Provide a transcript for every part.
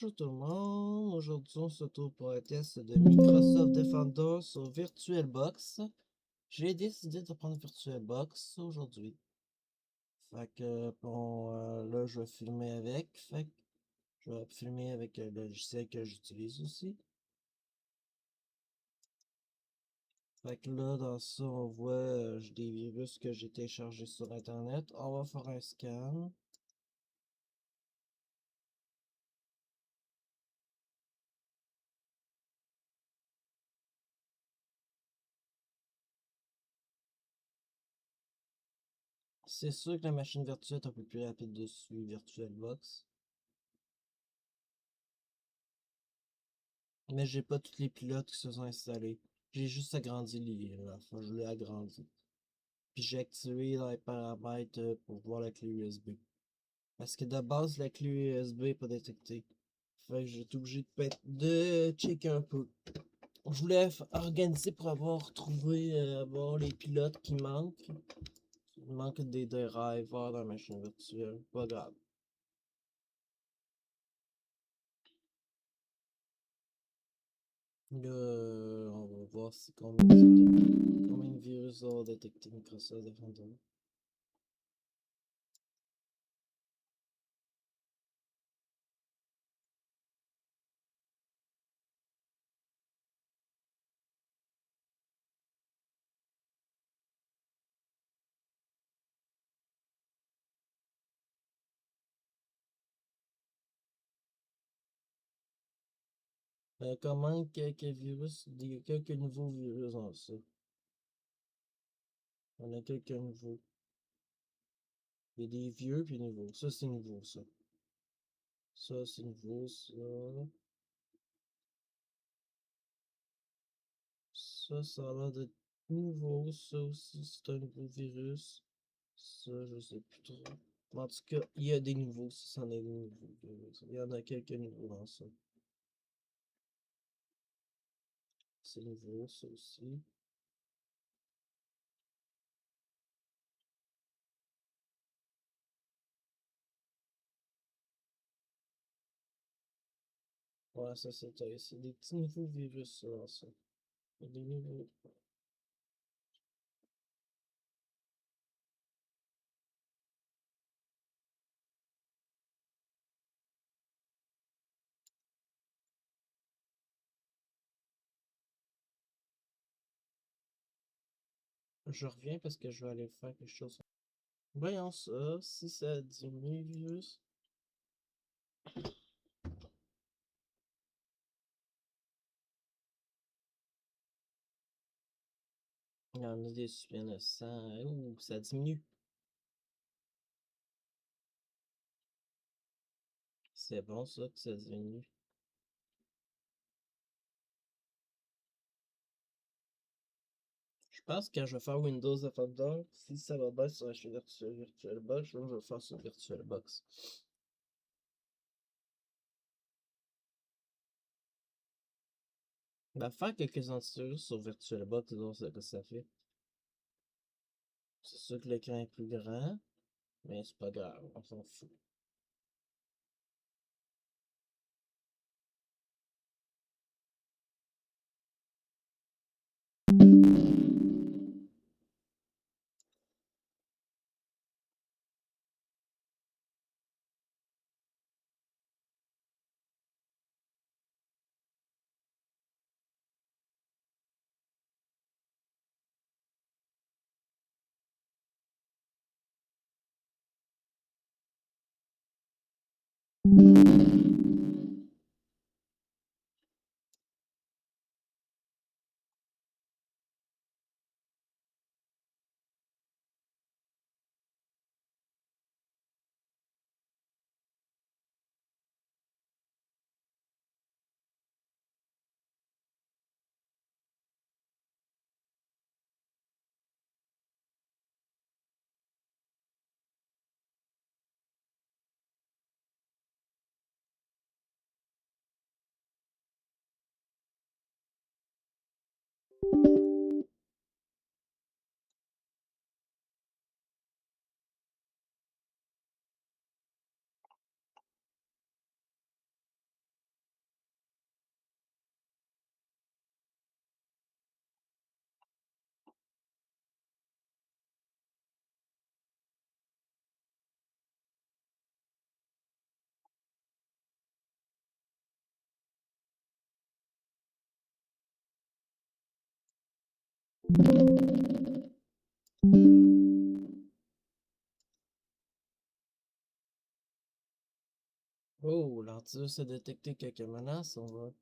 Bonjour tout le monde, aujourd'hui on se retrouve pour un test de Microsoft Defender sur VirtualBox. J'ai décidé de prendre VirtualBox aujourd'hui. Fait que bon, là je vais filmer avec, fait que je vais filmer avec le logiciel que j'utilise aussi. Fait que là dans ça on voit j'ai des virus que j'ai téléchargés sur internet. On va faire un scan. C'est sûr que la machine virtuelle est un peu plus rapide dessus, VirtualBox. Mais j'ai pas tous les pilotes qui se sont installés. J'ai juste agrandi enfin, je l'ai agrandi. Puis j'ai activé dans les paramètres pour voir la clé USB. Parce que de base, la clé USB n'est pas détectée. Fait que j'étais obligé de checker un peu. Je voulais organiser pour avoir trouvé avoir les pilotes qui manquent. Il manque des drivers dans la machine virtuelle. Pas grave. Là, on va voir si combien de virus a détecté Microsoft Defender. Comment quelques nouveaux virus en ça. On a quelques nouveaux. Il y a des vieux puis nouveaux. Ça, c'est nouveau, ça. Ça, c'est nouveau, ça. Ça a l'air d'être nouveau. Ça aussi, c'est un nouveau virus. Ça, je sais plus trop. En tout cas, il y a des nouveaux, ça, c'en est des nouveaux virus. Il y en a quelques nouveaux dans ça. C'est nouveau, ça aussi. Ouais, ça, c'est des petits nouveaux virus, ça, dans ça. Il y a des nouveaux. Je reviens parce que je vais aller faire quelque chose. Voyons ça, si ça diminue, virus. Il y en a des super innocents. Ouh, ça diminue. C'est bon ça que ça diminue. Je pense que quand je vais faire Windows Defender, si ça va bien sur la chaîne VirtualBox, je vais le faire sur VirtualBox. Va faire quelques antivirus sur VirtualBox, voir ce que ça fait. C'est sûr que l'écran est plus grand, mais c'est pas grave, on s'en fout. Oh, l'antivirus a détecté quelques menaces, on va.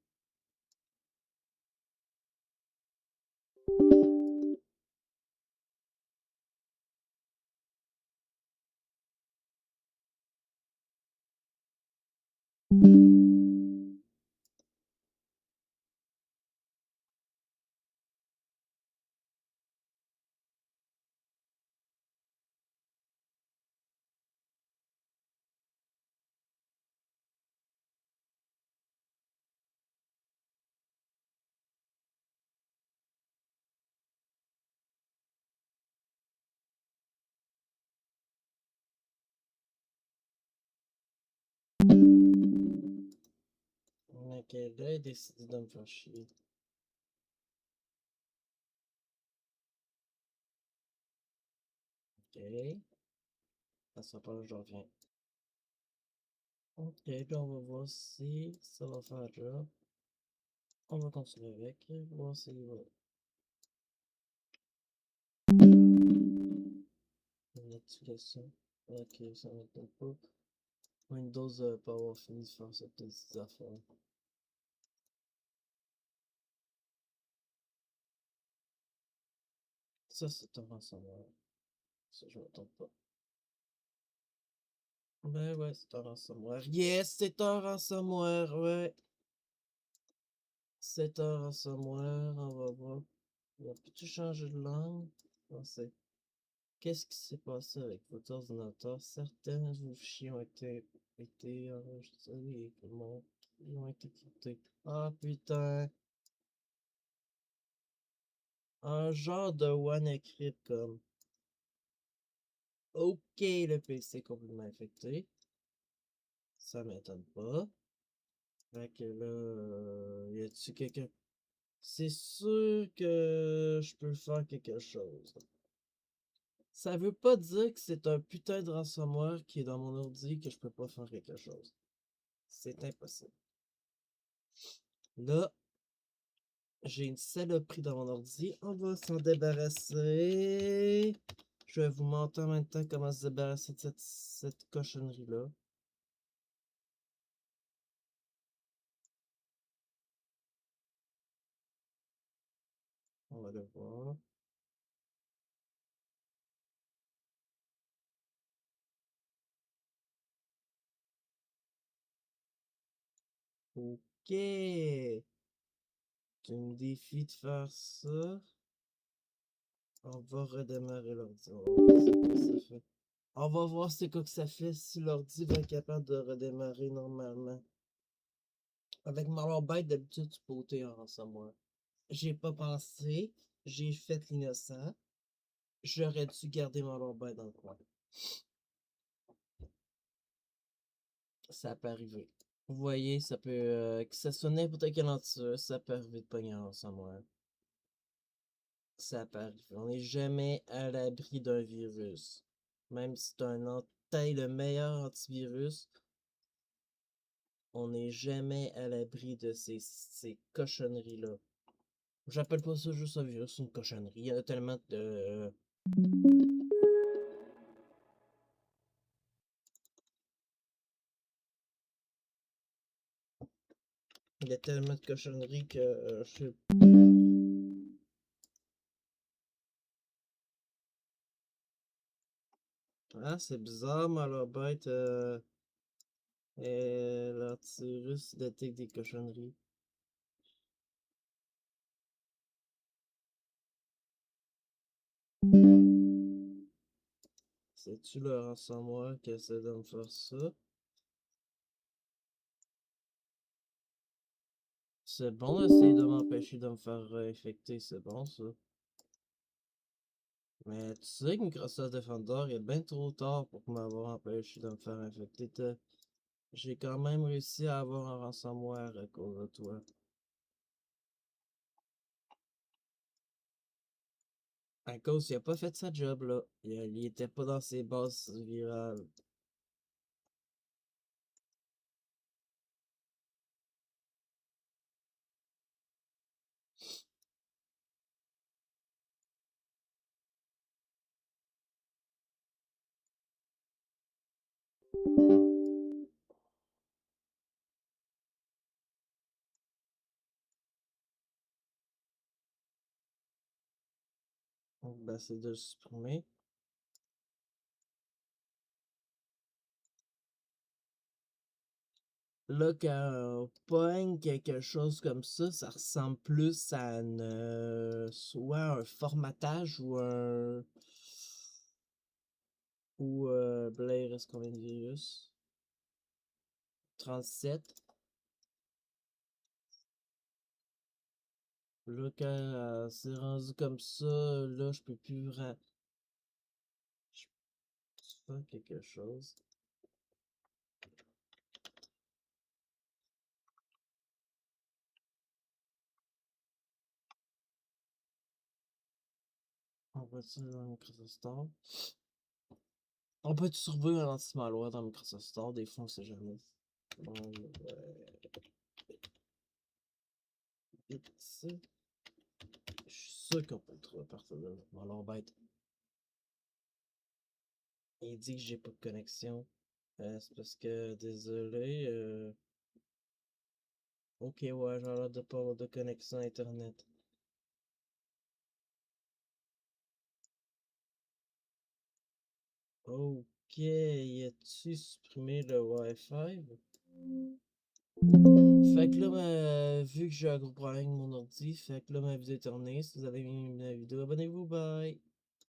Ok, là, il a décidé de me faire chier. Ok. Ça sera pas là, je reviens. Ok, là, on va voir si ça va faire le job. On va continuer avec. Voir si va. Notification. Ok, ça m'attend pas. Windows pas avoir fini de faire cette petite affaire. Ça, c'est un ransomware. Ça, je m'attends pas. Ben ouais, c'est un ransomware. Yes, c'est un ransomware, ouais. C'est un ransomware, on va voir. Peux-tu changer de langue? Non, c'est... Qu'est-ce qui s'est passé avec votre ordinateur? Certains fichiers été enregistrés et ils ont été quittés. Ah putain! Un genre de WannaCrypt comme. Ok, le PC est complètement infecté. Ça m'étonne pas. Fait que là, y a-tu quelqu'un? C'est sûr que je peux faire quelque chose. Ça veut pas dire que c'est un putain de ransomware qui est dans mon ordi que je peux pas faire quelque chose. C'est impossible. Là, j'ai une saloperie dans mon ordi. On va s'en débarrasser. Je vais vous montrer en même temps comment se débarrasser de cette cochonnerie-là. On va le voir. Ok. Tu me défies de faire ça. On va redémarrer l'ordi. On va voir c'est quoi que ça fait si l'ordi va être capable de redémarrer normalement. Avec Malwarebytes, d'habitude, tu peux ôter un ransomware. J'ai pas pensé. J'ai fait l'innocent. J'aurais dû garder Malwarebytes dans le coin. Ça peut arriver. Vous voyez, ça peut... que ça soit n'importe quel antivirus, ça peut arriver de pogner un ransomware. Ça peut arriver. On n'est jamais à l'abri d'un virus. Même si tu as le meilleur antivirus, on n'est jamais à l'abri de ces cochonneries-là. J'appelle pas ça juste un virus, une cochonnerie. Il y a tellement de... Il y a tellement de cochonneries que je sais. Ah, c'est bizarre, Malwarebytes. L'antivirus détecte des cochonneries. C'est-tu le ransomware qui essaie de me faire ça? C'est bon d'essayer de m'empêcher de me faire infecter, c'est bon ça. Mais tu sais que Microsoft Defender est bien trop tard pour m'avoir empêché de me faire infecter. J'ai quand même réussi à avoir un ransomware à cause de toi. À cause, il a pas fait sa job là. Il était pas dans ses bases virales. Donc, ben, c'est de le supprimer. Là, quand on pogne quelque chose comme ça ressemble plus à soit un formatage ou un... Ou, là, il reste combien de virus? 37. Là, quand c'est rendu comme ça, là, je peux plus vraiment... Je peux faire quelque chose. On va dire dans Microsoft Store. On peut trouver un anti-malware dans Microsoft Store, des fois on sait jamais. Ici. Je suis sûr qu'on peut le trouver à partir de là. Bon, alors bête. Il dit que j'ai pas de connexion. C'est parce que, désolé. Ok, ouais, j'ai l'air de pas avoir de connexion Internet. Ok, as-tu supprimé le Wi-Fi? Fait que là, vu que j'ai un gros problème avec mon ordi, fait que là, ma vidéo est terminée. Si vous avez aimé la vidéo, abonnez-vous, bye!